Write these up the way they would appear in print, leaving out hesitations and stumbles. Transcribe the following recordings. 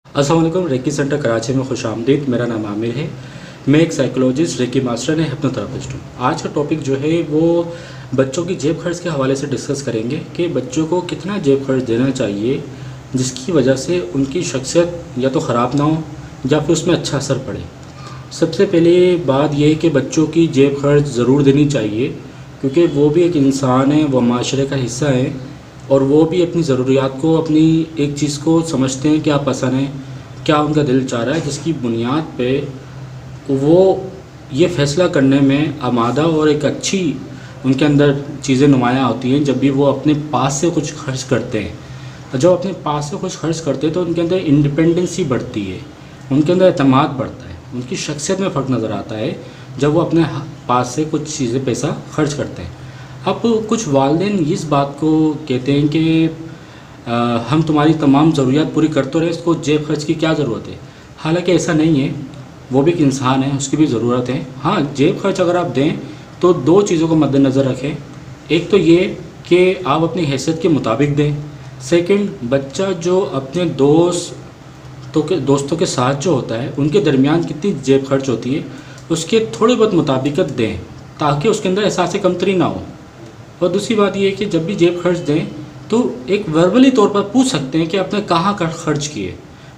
अस्सलाम वालेकुम। Recce centre Karachi में खुश आमदीद। मेरा नाम आमिर है। मैं एक psychologist, reiki master and hypnotherapist हूँ। आज का टॉपिक जो है वो बच्चों की जेब खर्च के हवाले से डिस्कस करेंगे कि बच्चों को कितना जेब खर्च देना चाहिए जिसकी वजह से उनकी शख्सियत या तो ख़राब ना हो या फिर उसमें अच्छा असर पड़े। सबसे पहले बात यह है कि बच्चों की जेब खर्च ज़रूर देनी चाहिए क्योंकि वो भी एक इंसान है, वो माशरे का हिस्सा है और वो भी अपनी ज़रूरियात को, अपनी एक चीज़ को समझते हैं क्या पसंद है, क्या उनका दिल चाह रहा है, जिसकी बुनियाद पे वो ये फ़ैसला करने में आमादा और एक अच्छी उनके अंदर चीज़ें नुमायाँ होती हैं जब भी वो अपने पास से कुछ खर्च करते हैं। जब अपने पास से कुछ खर्च करते हैं तो उनके अंदर इंडिपेंडेंसी बढ़ती है, उनके अंदर एतमाद बढ़ता है, उनकी शख्सियत में फ़र्क नज़र आता है जब वो अपने पास से कुछ चीज़ें पैसा खर्च करते हैं। अब कुछ वालिदैन इस बात को कहते हैं कि हम तुम्हारी तमाम ज़रूरियात पूरी कर तो रहे, इसको जेब खर्च की क्या ज़रूरत है। हालांकि ऐसा नहीं है, वो भी एक इंसान है, उसकी भी ज़रूरत है। हाँ, जेब खर्च अगर आप दें तो दो चीज़ों को मद्देनज़र रखें। एक तो ये कि आप अपनी हैसियत के मुताबिक दें। सेकंड, बच्चा जो अपने दोस्तों के साथ जो होता है उनके दरमियान कितनी जेब खर्च होती है उसके थोड़ी बहुत मुताबिकत दें ताकि उसके अंदर एहसास कमतरी ना हो। और दूसरी बात ये है कि जब भी जेब खर्च दें तो एक वर्बली तौर पर पूछ सकते हैं कि आपने कहाँ खर्च किए।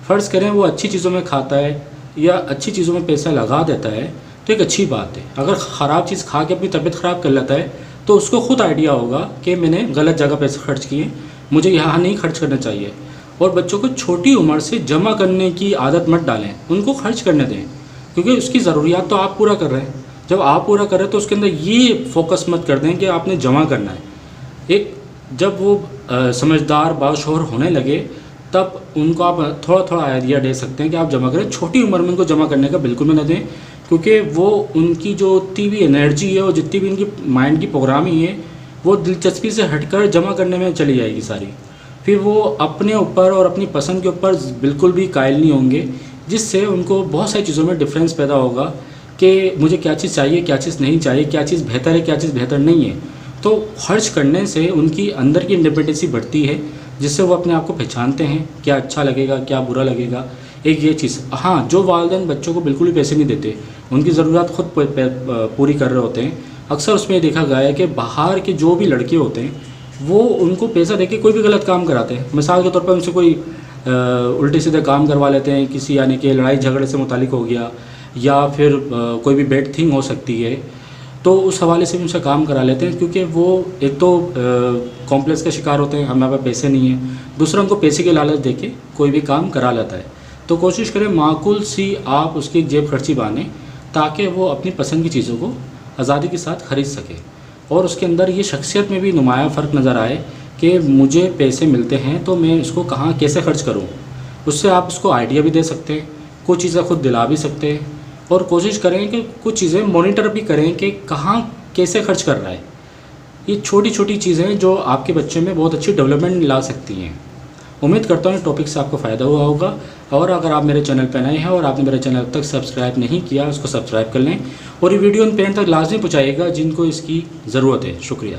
फ़र्ज़ करें वो अच्छी चीज़ों में खाता है या अच्छी चीज़ों में पैसा लगा देता है तो एक अच्छी बात है। अगर ख़राब चीज़ खा के अपनी तबीयत ख़राब कर लेता है तो उसको ख़ुद आइडिया होगा कि मैंने गलत जगह पैसे खर्च किए, मुझे यहाँ नहीं खर्च करना चाहिए। और बच्चों को छोटी उम्र से जमा करने की आदत मत डालें, उनको खर्च करने दें क्योंकि उसकी ज़रूरियात तो आप पूरा कर रहे हैं। जब आप पूरा कर रहे हैं तो उसके अंदर ये फोकस मत कर दें कि आपने जमा करना है। एक जब वो समझदार बाशऊर होने लगे तब उनको आप थोड़ा थोड़ा आइडिया दे सकते हैं कि आप जमा करें। छोटी उम्र में उनको जमा करने का बिल्कुल भी न दें क्योंकि वो उनकी जो जितनी भी एनर्जी है और जितनी भी उनकी माइंड की प्रोग्रामिंग है वो दिलचस्पी से हटकर जमा करने में चली जाएगी सारी। फिर वो अपने ऊपर और अपनी पसंद के ऊपर बिल्कुल भी कायल नहीं होंगे, जिससे उनको बहुत सारी चीज़ों में डिफरेंस पैदा होगा कि मुझे क्या चीज़ चाहिए, क्या चीज़ नहीं चाहिए, क्या चीज़ बेहतर है, क्या चीज़ बेहतर नहीं है। तो खर्च करने से उनकी अंदर की इंडिपेंडेंसी बढ़ती है जिससे वो अपने आप को पहचानते हैं, क्या अच्छा लगेगा, क्या बुरा लगेगा। एक ये चीज़। हाँ, जो वालिदैन बच्चों को बिल्कुल भी पैसे नहीं देते, उनकी ज़रूरत खुद पूरी कर रहे होते हैं, अक्सर उसमें देखा गया है कि बाहर के जो भी लड़के होते हैं वो उनको पैसा देके कोई भी गलत काम कराते हैं। मिसाल के तौर पर उनसे कोई उल्टे सीधे काम करवा लेते हैं, किसी यानी कि लड़ाई झगड़े से मुतालिक हो गया या फिर कोई भी बैड थिंग हो सकती है, तो उस हवाले से भी उनसे काम करा लेते हैं क्योंकि वो एक तो कॉम्प्लेक्स का शिकार होते हैं, हमारे पास पैसे नहीं है, दूसरा उनको पैसे के लालच देके कोई भी काम करा लेता है। तो कोशिश करें माकूल सी आप उसकी जेब खर्ची बांधें ताकि वो अपनी पसंद की चीज़ों को आज़ादी के साथ ख़रीद सके और उसके अंदर ये शख्सियत में भी नुमाया फ़र्क नज़र आए कि मुझे पैसे मिलते हैं तो मैं इसको कहाँ कैसे ख़र्च करूँ। उससे आप उसको आइडिया भी दे सकते हैं, कुछ चीज़ें खुद दिला भी सकते हैं और कोशिश करें कि कुछ चीज़ें मॉनिटर भी करें कि कहाँ कैसे खर्च कर रहा है। ये छोटी छोटी चीज़ें जो आपके बच्चे में बहुत अच्छी डेवलपमेंट ला सकती हैं। उम्मीद करता हूँ टॉपिक से आपको फ़ायदा हुआ होगा और अगर आप मेरे चैनल पर नए हैं और आपने मेरे चैनल अब तक सब्सक्राइब नहीं किया उसको सब्सक्राइब कर लें और ये वीडियो उन पेरेंट्स तक लाजमी पहुँचाइएगा जिनको इसकी ज़रूरत है। शुक्रिया।